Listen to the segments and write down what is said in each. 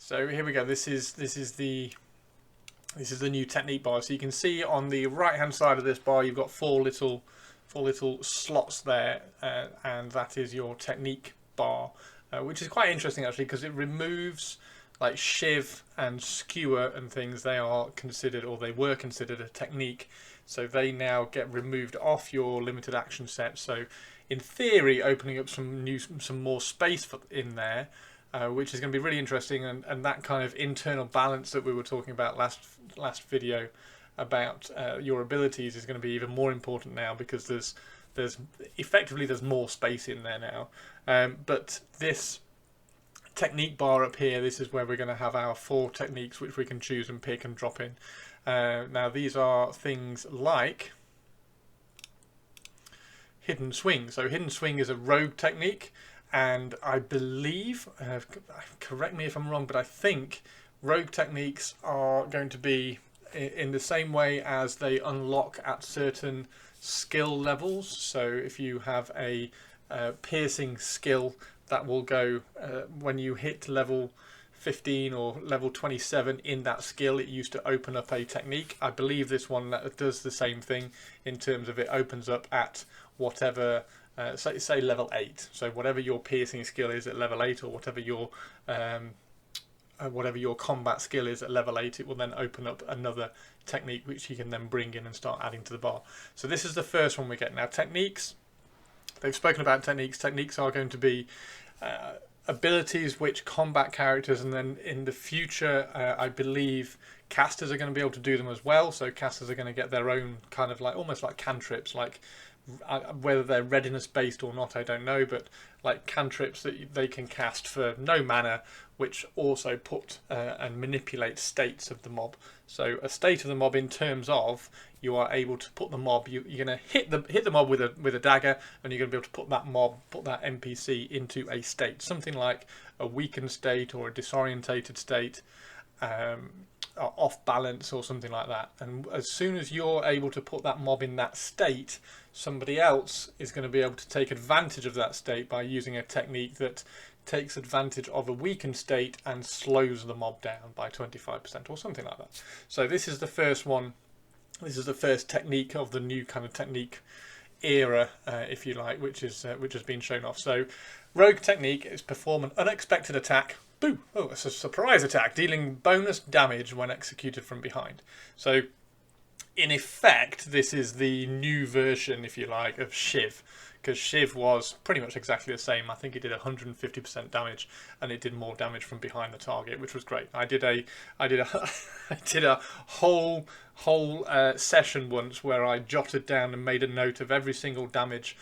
So here we go. This is the new technique bar. So you can see on the right hand side of this bar, you've got four little slots there, and that is your technique bar, which is quite interesting actually, because it removes like shiv and skewer and things. They are considered, or they were considered, a technique, so they now get removed off your limited action set. So in theory, opening up some more space in there, which is going to be really interesting, and that kind of internal balance that we were talking about last video about your abilities is going to be even more important now, because there's effectively more space in there now. But this technique bar up here, this is where we're going to have our 4 techniques which we can choose and pick and drop in. Now these are things like hidden swing. So hidden swing is a rogue technique, and I believe, correct me if I'm wrong, but I think rogue techniques are going to be in the same way as they unlock at certain skill levels. So if you have a piercing skill, that will go when you hit level 15 or level 27 in that skill, it used to open up a technique. I believe this one does the same thing, in terms of it opens up at whatever, say level 8. So whatever your piercing skill is at level 8, or whatever your combat skill is at level 8, it will then open up another technique which you can then bring in and start adding to the bar. So this is the first one we get. Now techniques, they've spoken about techniques. Techniques are going to be abilities which combat characters, and then in the future I believe casters are going to be able to do them as well. So casters are going to get their own kind of like, almost like cantrips, like whether they're readiness based or not I don't know, but like cantrips that they can cast for no mana, which also put and manipulate states of the mob. So a state of the mob, in terms of you are able to put the mob, you're going to hit the mob with a dagger, and you're going to be able to put that NPC into a state, something like a weakened state or a disorientated state, off balance or something like that. And as soon as you're able to put that mob in that state, somebody else is going to be able to take advantage of that state by using a technique that takes advantage of a weakened state and slows the mob down by 25% or something like that. So this is the first one. This is the first technique of the new kind of technique era, if you like, which has been shown off. So rogue technique is perform an unexpected attack. Boo! Oh, it's a surprise attack, dealing bonus damage when executed from behind. So in effect, this is the new version, if you like, of Shiv, because Shiv was pretty much exactly the same. I think it did 150% damage, and it did more damage from behind the target, which was great. I did a whole session once where I jotted down and made a note of every single damage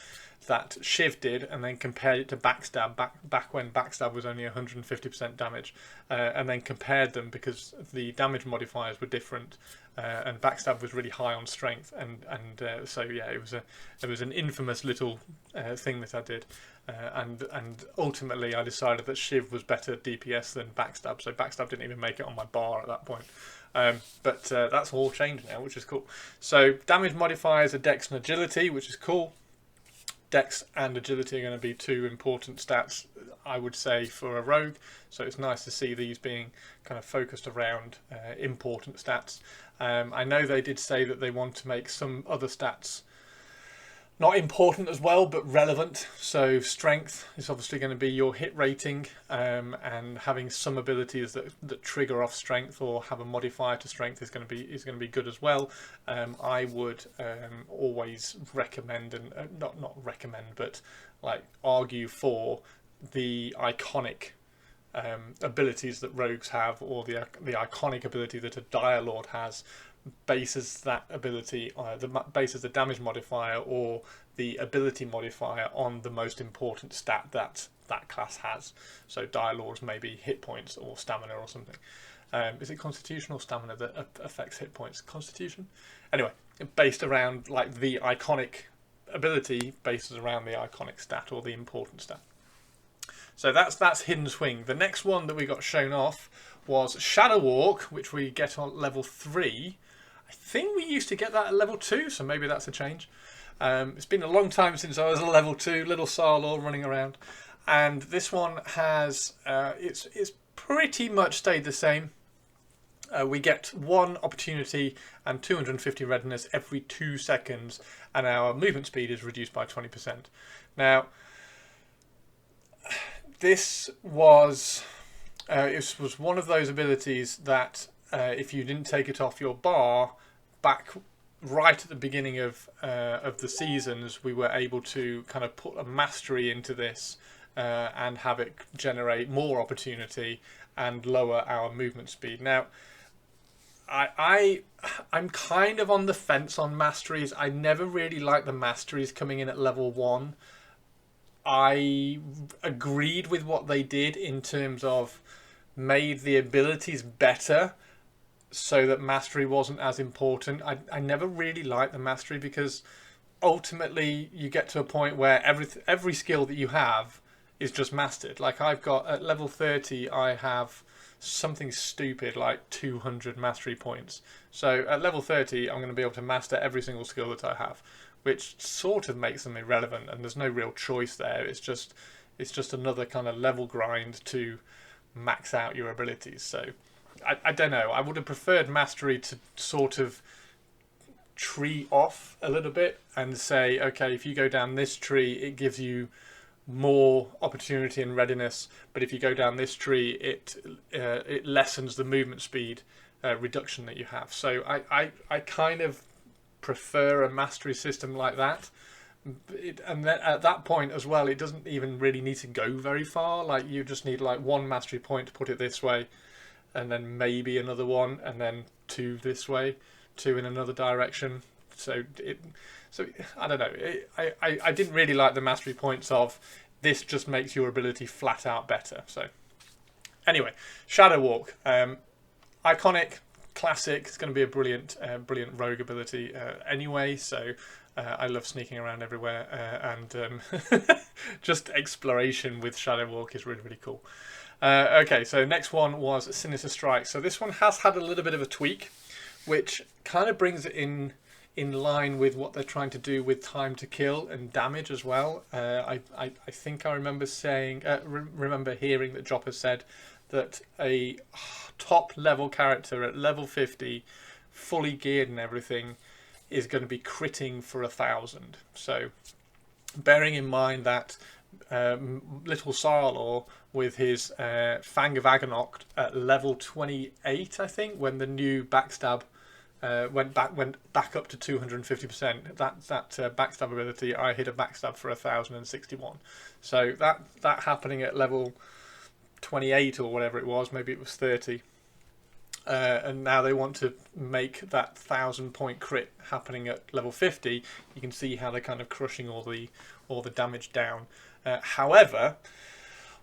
that Shiv did, and then compared it to Backstab, back when Backstab was only 150% damage, and then compared them, because the damage modifiers were different, and Backstab was really high on strength, and so yeah, it was an infamous little thing that I did, and ultimately I decided that Shiv was better DPS than Backstab, so Backstab didn't even make it on my bar at that point. But that's all changed now, which is cool. So damage modifiers are Dex and Agility, which is cool. Dex and Agility are going to be 2 important stats, I would say, for a rogue. So it's nice to see these being kind of focused around important stats. I know they did say that they want to make some other stats not important as well, but relevant. So strength is obviously going to be your hit rating, and having some abilities that trigger off strength or have a modifier to strength is going to be good as well. I would always recommend, and not recommend, but like argue for the iconic abilities that rogues have, or the iconic ability that a Dire Lord has, bases that ability, bases the damage modifier or the ability modifier on the most important stat that class has. So Dire Lords may be hit points or stamina or something. Is it Constitution or stamina that affects hit points? Constitution? Anyway, based around like the iconic ability, bases around the iconic stat or the important stat. So that's Hidden Swing. The next one that we got shown off was Shadow Walk, which we get on level 3. I think we used to get that at level 2, so maybe that's a change. It's been a long time since I was a level 2, little Sarlor running around. And this one has, it's pretty much stayed the same. We get 1 opportunity and 250 readiness every 2 seconds, and our movement speed is reduced by 20%. Now, this was one of those abilities that if you didn't take it off your bar back right at the beginning of the seasons, we were able to kind of put a mastery into this and have it generate more opportunity and lower our movement speed. Now, I'm kind of on the fence on masteries. I never really liked the masteries coming in at level 1. I agreed with what they did in terms of made the abilities better so that mastery wasn't as important. I never really liked the mastery because ultimately you get to a point where every skill that you have is just mastered. Like I've got at level 30, I have something stupid like 200 mastery points. So at level 30, I'm going to be able to master every single skill that I have, which sort of makes them irrelevant, and there's no real choice there. It's just another kind of level grind to max out your abilities. So I don't know. I would have preferred mastery to sort of tree off a little bit and say, okay, if you go down this tree, it gives you more opportunity and readiness, but if you go down this tree, it lessens the movement speed reduction that you have. So I kind of prefer a mastery system like that. And then at that point as well, it doesn't even really need to go very far. Like you just need like 1 mastery point to put it this way, and then maybe another 1, and then 2 this way, 2 in another direction. So I don't know. I didn't really like the mastery points of this. Just makes your ability flat out better. So anyway, Shadow Walk, iconic, classic. It's going to be a brilliant rogue ability anyway. So I love sneaking around everywhere, and just exploration with Shadow Walk is really cool. Okay, so next one was Sinister Strike. So this one has had a little bit of a tweak, which kind of brings it in line with what they're trying to do with time to kill and damage as well. I think I remember remember hearing that Jopper said that a top level character at level 50, fully geared and everything, is going to be critting for 1,000. So bearing in mind that little Sarlor with his Fang of Agonok at level 28, I think, when the new Backstab went back up to 250%. That Backstab ability, I hit a Backstab for 1,061. So that happening at level 28 or whatever it was, maybe it was 30. And now they want to make that 1,000-point crit happening at level 50. You can see how they're kind of crushing all the damage down. However,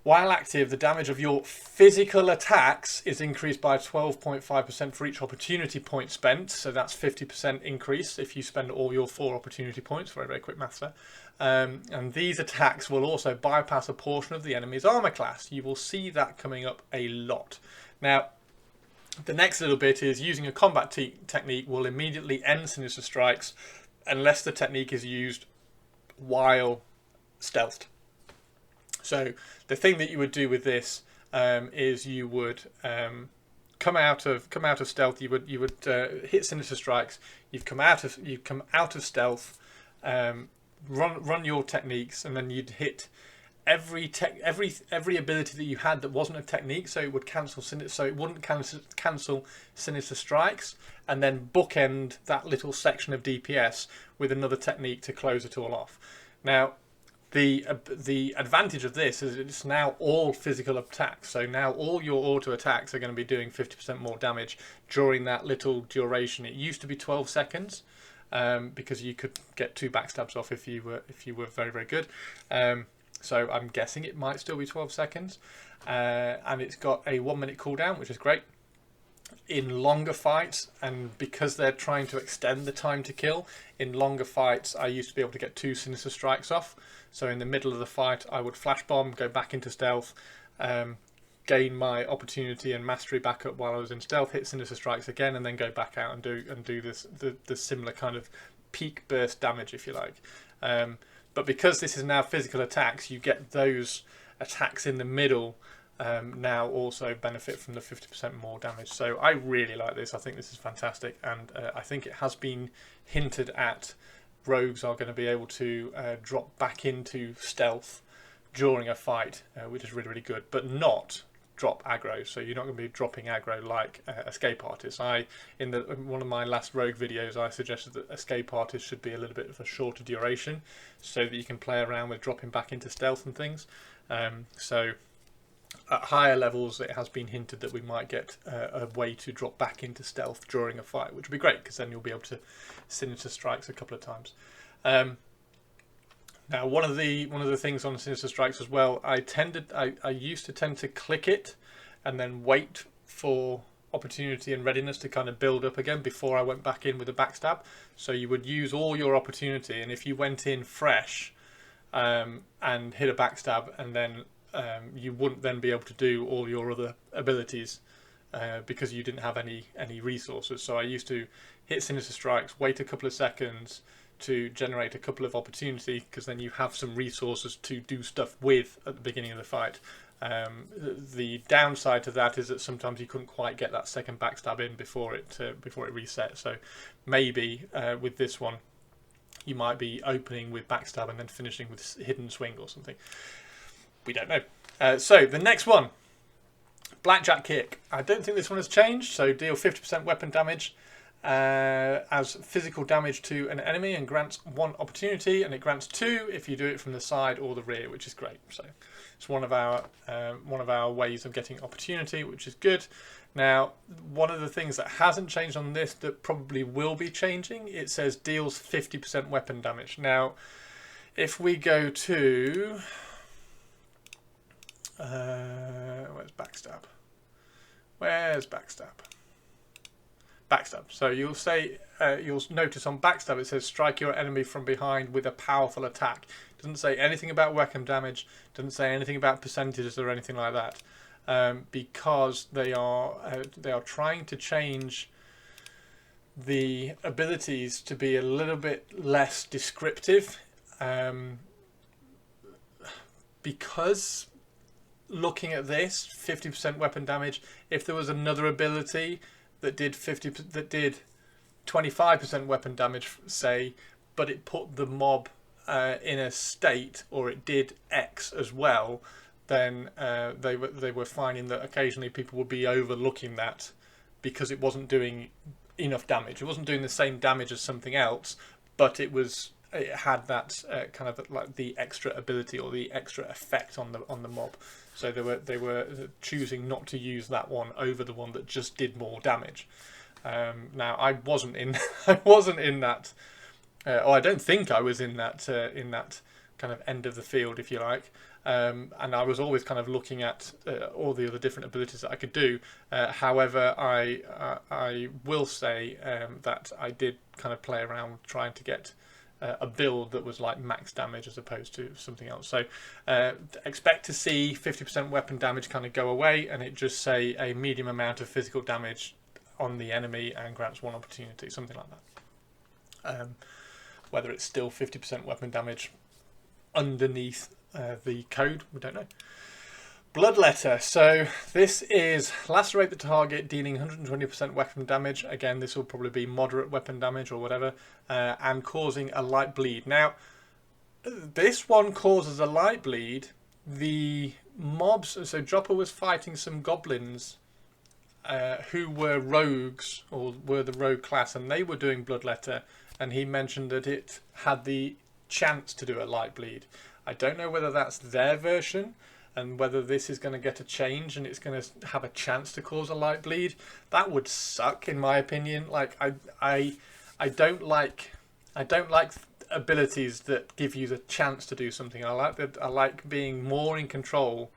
while active, the damage of your physical attacks is increased by 12.5% for each opportunity point spent. So that's 50% increase if you spend all your 4 opportunity points. Very quick maths there. And these attacks will also bypass a portion of the enemy's armor class. You will see that coming up a lot. Now, the next little bit is using a combat technique will immediately end Sinister Strikes unless the technique is used while stealthed. So the thing that you would do with this is you would come out of stealth. You would hit Sinister Strikes. You've come out of stealth. Run your techniques, and then you'd hit every ability that you had that wasn't a technique. So it would cancel. So it wouldn't cancel Sinister Strikes, and then bookend that little section of DPS with another technique to close it all off. Now, the advantage of this is it's now all physical attacks. So now all your auto attacks are going to be doing 50% more damage during that little duration. It used to be 12 seconds because you could get 2 backstabs off if you were very good. So I'm guessing it might still be 12 seconds, and it's got a 1-minute cooldown, which is great. In longer fights, and because they're trying to extend the time to kill, in longer fights I used to be able to get 2 Sinister Strikes off. So in the middle of the fight I would flash bomb, go back into stealth, gain my opportunity and mastery back up while I was in stealth, hit Sinister Strikes again, and then go back out and do the similar kind of peak burst damage, if you like. But because this is now physical attacks, you get those attacks in the middle now also benefit from the 50% more damage. So I really like this. I think this is fantastic, and I think it has been hinted at. Rogues are going to be able to drop back into stealth during a fight, which is really, really good, but not drop aggro. So you're not going to be dropping aggro like escape artists. In one of my last rogue videos, I suggested that escape artists should be a little bit of a shorter duration, so that you can play around with dropping back into stealth and things. So at higher levels, it has been hinted that we might get a way to drop back into stealth during a fight, which would be great, because then you'll be able to Sinister Strikes a couple of times. Now, one of the things on Sinister Strikes as well, I used to tend to click it and then wait for opportunity and readiness to kind of build up again before I went back in with a backstab. So you would use all your opportunity, and if you went in fresh and hit a backstab, and then you wouldn't then be able to do all your other abilities because you didn't have any resources. So I used to hit Sinister Strikes, wait a couple of seconds to generate a couple of opportunity, because then you have some resources to do stuff with at the beginning of the fight. The downside to that is that sometimes you couldn't quite get that second backstab in before it reset. So maybe with this one, you might be opening with backstab and then finishing with hidden swing or something. We don't know. So the next one, Blackjack Kick. I don't think this one has changed. So deal 50% weapon damage as physical damage to an enemy, and grants 1 opportunity, and it grants 2 if you do it from the side or the rear, which is great. So it's one of our ways of getting opportunity, which is good. Now, one of the things that hasn't changed on this that probably will be changing, it says deals 50% weapon damage. Now, if we go to where's Backstab? Where's Backstab? Backstab. So you'll notice on Backstab it says strike your enemy from behind with a powerful attack. It doesn't say anything about weapon damage. Doesn't say anything about percentages or anything like that, because they are trying to change the abilities to be a little bit less descriptive, because looking at this 50% weapon damage, if there was another ability that did 25% weapon damage, say, but it put the mob in a state, or it did X as well, then they were finding that occasionally people would be overlooking that because it wasn't doing enough damage. It wasn't doing the same damage as something else, but it had that kind of like the extra ability or the extra effect on the mob. So they were choosing not to use that one over the one that just did more damage. Now I wasn't in that, or I don't think I was in that kind of end of the field, if you like. And I was always kind of looking at all the other different abilities that I could do. However, I will say that I did kind of play around trying to get a build that was like max damage as opposed to something else. So expect to see 50% weapon damage kind of go away, and it just say a medium amount of physical damage on the enemy and grants 1 opportunity, something like that. Whether it's still 50% weapon damage underneath the code, we don't know. Bloodletter. So this is lacerate the target, dealing 120% weapon damage. Again, this will probably be moderate weapon damage or whatever, and causing a light bleed. Now, this one causes a light bleed. The mobs, so Dropper was fighting some goblins who were rogues, or were the rogue class, and they were doing Bloodletter, and he mentioned that it had the chance to do a light bleed. I don't know whether that's their version, and whether this is going to get a change and it's going to have a chance to cause a light bleed. That would suck, in my opinion. Like I don't like abilities that give you the chance to do something. I like being more in control.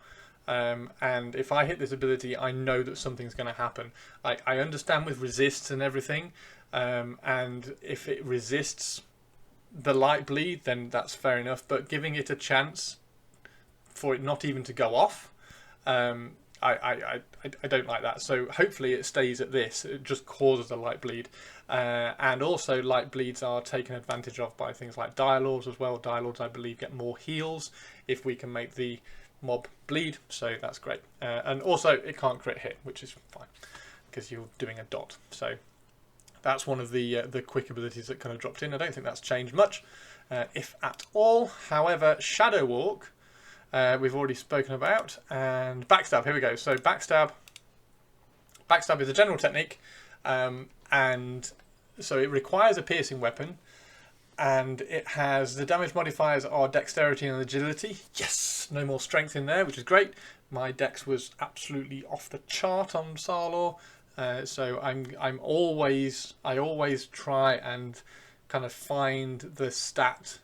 And if I hit this ability, I know that something's going to happen. Like, I understand with resists and everything, and if it resists the light bleed, then that's fair enough. But giving it a chance for it not even to go off, I don't like that. So hopefully it stays at this. It just causes a light bleed. And also light bleeds are taken advantage of by things like Dire Lords as well. Dire Lords, I believe, get more heals if we can make the mob bleed. So that's great. And also it can't crit hit, which is fine because you're doing a dot. So that's one of the quick abilities that kind of dropped in. I don't think that's changed much, if at all. However, Shadow Walk, we've already spoken about, and Backstab. Here we go. So Backstab is a general technique, and so it requires a piercing weapon, and it has the damage modifiers are dexterity and agility. Yes, no more strength in there, which is great. My dex was absolutely off the chart on Sarlor. So I always try and kind of find the stat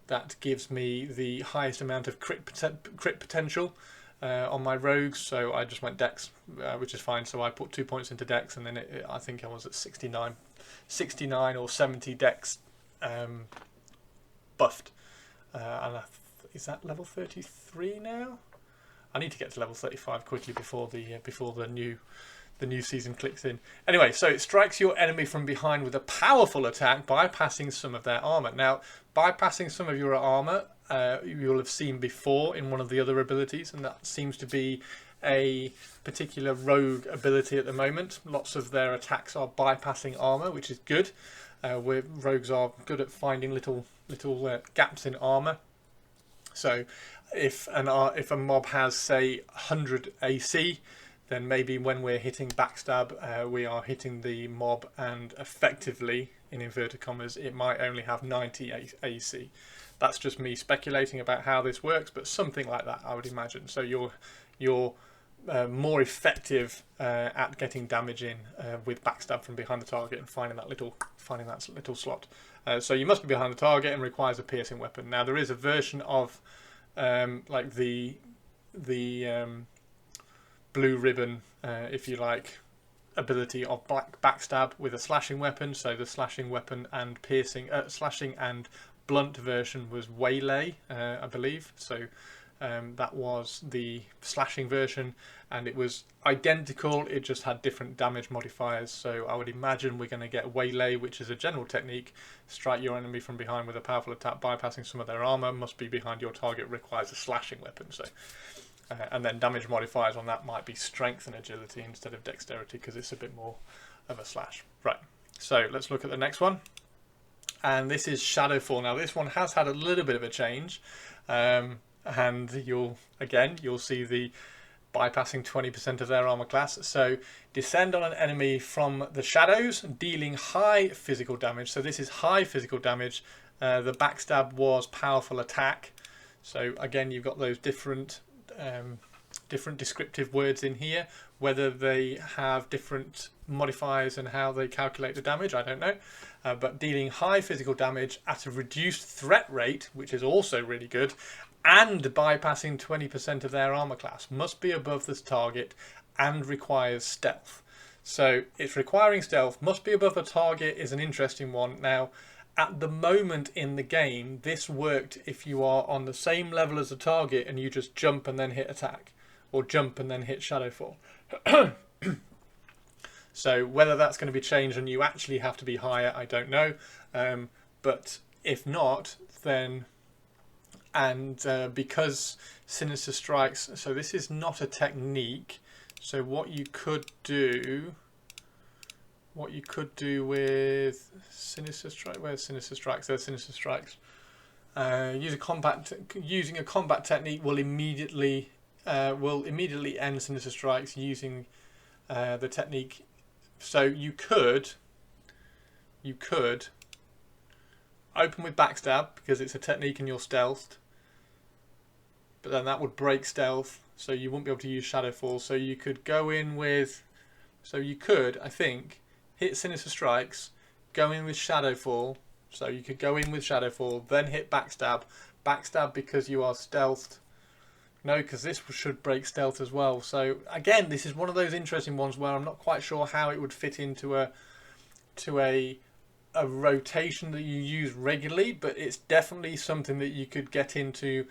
that gives me the highest amount of crit potential on my rogues. So I just went dex, which is fine. So I put 2 points into dex, and then I think I was at 69 or 70 dex buffed. And is that level 33 now? I need to get to level 35 quickly before the new season clicks in. Anyway, so it strikes your enemy from behind with a powerful attack, bypassing some of their armor. Now, bypassing some of your armor, you'll have seen before in one of the other abilities, and that seems to be a particular rogue ability at the moment. Lots of their attacks are bypassing armor, which is good. Where rogues are good at finding little gaps in armor. So, if a mob has, say, 100 AC, then maybe when we're hitting Backstab, we are hitting the mob, and effectively, in inverted commas, it might only have 90 AC. That's just me speculating about how this works, but something like that, I would imagine. So you're more effective at getting damage in with Backstab from behind the target and finding that little slot. So you must be behind the target and requires a piercing weapon. Now there is a version of like the blue ribbon, if you like, ability of Backstab with a slashing weapon. So the slashing weapon and slashing and blunt version was waylay, I believe. So that was the slashing version, and it was identical. It just had different damage modifiers. So I would imagine we're going to get waylay, which is a general technique. Strike your enemy from behind with a powerful attack, bypassing some of their armor. Must be behind your target. Requires a slashing weapon. So. And then damage modifiers on that might be strength and agility instead of dexterity, because it's a bit more of a slash. Right, so let's look at the next one. And this is Shadowfall. Now this one has had a little bit of a change. And you'll see the bypassing 20% of their armor class. So descend on an enemy from the shadows, dealing high physical damage. So this is high physical damage. The Backstab was powerful attack. So again, you've got those different descriptive words in here. Whether they have different modifiers and how they calculate the damage, I don't know. But dealing high physical damage at a reduced threat rate, which is also really good, and bypassing 20% of their armor class, must be above this target and requires stealth. So it's requiring stealth, must be above the target is an interesting one. Now, at the moment in the game, this worked if you are on the same level as the target and you just jump and then hit attack, or jump and then hit Shadowfall. So whether that's going to be changed and you actually have to be higher, I don't know. But if not, then... And because Sinister Strikes... So this is not a technique. So what you could do... with Sinister Strike, where's Sinister Strikes? There's Sinister Strikes. Using a combat technique will immediately end Sinister Strikes using the technique. So you could open with Backstab because it's a technique and you're stealthed, but then that would break stealth, so you wouldn't be able to use Shadowfall. So you could go in with, I think, hit Sinister Strikes, go in with Shadowfall. So you could go in with Shadowfall, then hit Backstab. Backstab because you are stealthed. No, because this should break stealth as well. So again, this is one of those interesting ones where I'm not quite sure how it would fit into a rotation that you use regularly, but it's definitely something that you could get into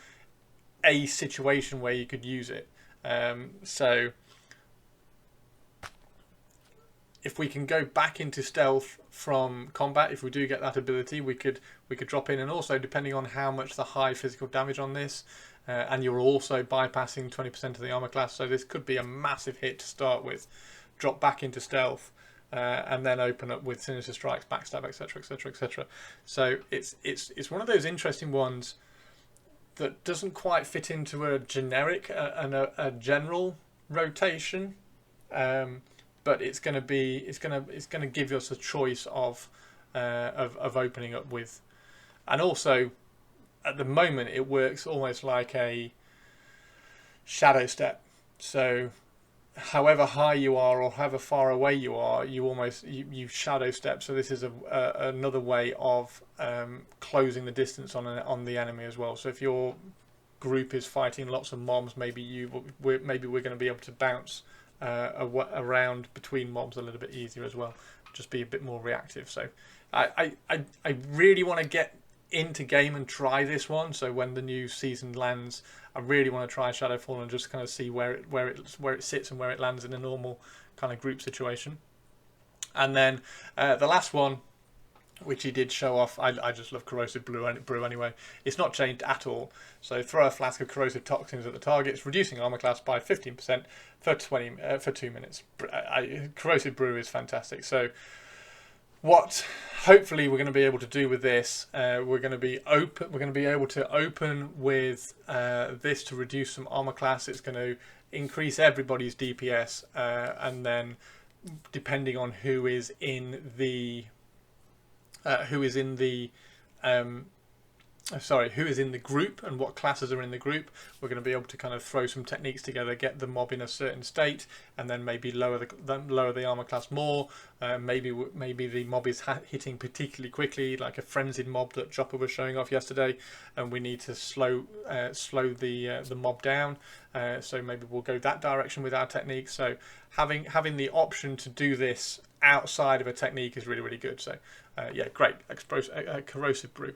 a situation where you could use it. So if we can go back into stealth from combat, if we do get that ability, we could drop in, and also depending on how much the high physical damage on this, and you're also bypassing 20% of the armor class, so this could be a massive hit to start with. Drop back into stealth, and then open up with Sinister Strikes, Backstab, etc., etc., etc. So it's one of those interesting ones that doesn't quite fit into a generic and a general rotation. But it's going to give us a choice of opening up with, and also at the moment it works almost like a shadow step. So however high you are or however far away you are, you shadow step. So this is another way of closing the distance on the enemy as well. So if your group is fighting lots of mobs, maybe we're going to be able to bounce around between mobs a little bit easier as well, just be a bit more reactive. So I really want to get into game and try this one, so when the new season lands I really want to try Shadowfall and just kind of see where it sits and where it lands in a normal kind of group situation. And then the last one, which he did show off, I just love Corrosive brew anyway. It's not changed at all. So throw a flask of corrosive toxins at the targets, reducing armor class by 15% for 2 minutes. Corrosive brew is fantastic. So what hopefully we're going to be able to do with this, we're going to be able to open with this to reduce some armor class. It's going to increase everybody's DPS, and then depending on who is in the group and what classes are in the group, we're going to be able to kind of throw some techniques together, get the mob in a certain state, and then maybe lower the armor class more. Maybe the mob is hitting particularly quickly, like a frenzied mob that Jopper was showing off yesterday, and we need to slow the mob down. So maybe we'll go that direction with our technique. So having the option to do this outside of a technique is really, really good. So yeah, great. Corrosive brew.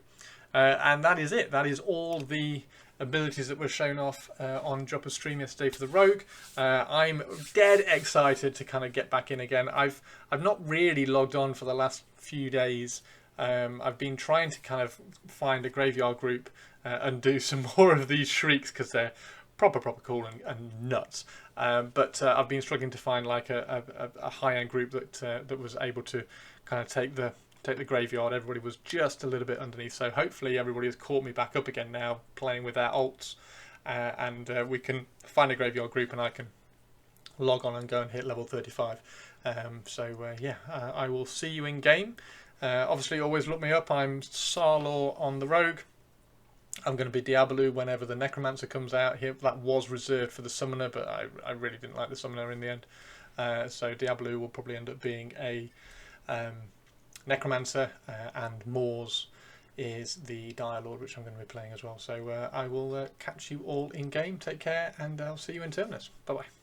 And that is it. That is all the abilities that were shown off on Jopper's stream yesterday for the Rogue. I'm dead excited to kind of get back in again. I've not really logged on for the last few days. I've been trying to kind of find a graveyard group and do some more of these shrieks because they're proper cool and nuts. But I've been struggling to find like a high-end group that was able to kind of take the graveyard. Everybody was just a little bit underneath, so hopefully everybody has caught me back up again now playing with their alts, and we can find a graveyard group and I can log on and go and hit level 35. Yeah, I will see you in game. Obviously always look me up. I'm Sarlor on the Rogue. I'm going to be Diablo whenever the Necromancer comes out here. That was reserved for the Summoner, but I really didn't like the Summoner in the end. So Diablo will probably end up being a Necromancer, and Moors is the Dire Lord, which I'm going to be playing as well. So I will catch you all in game. Take care, and I'll see you in Terminus. Bye bye.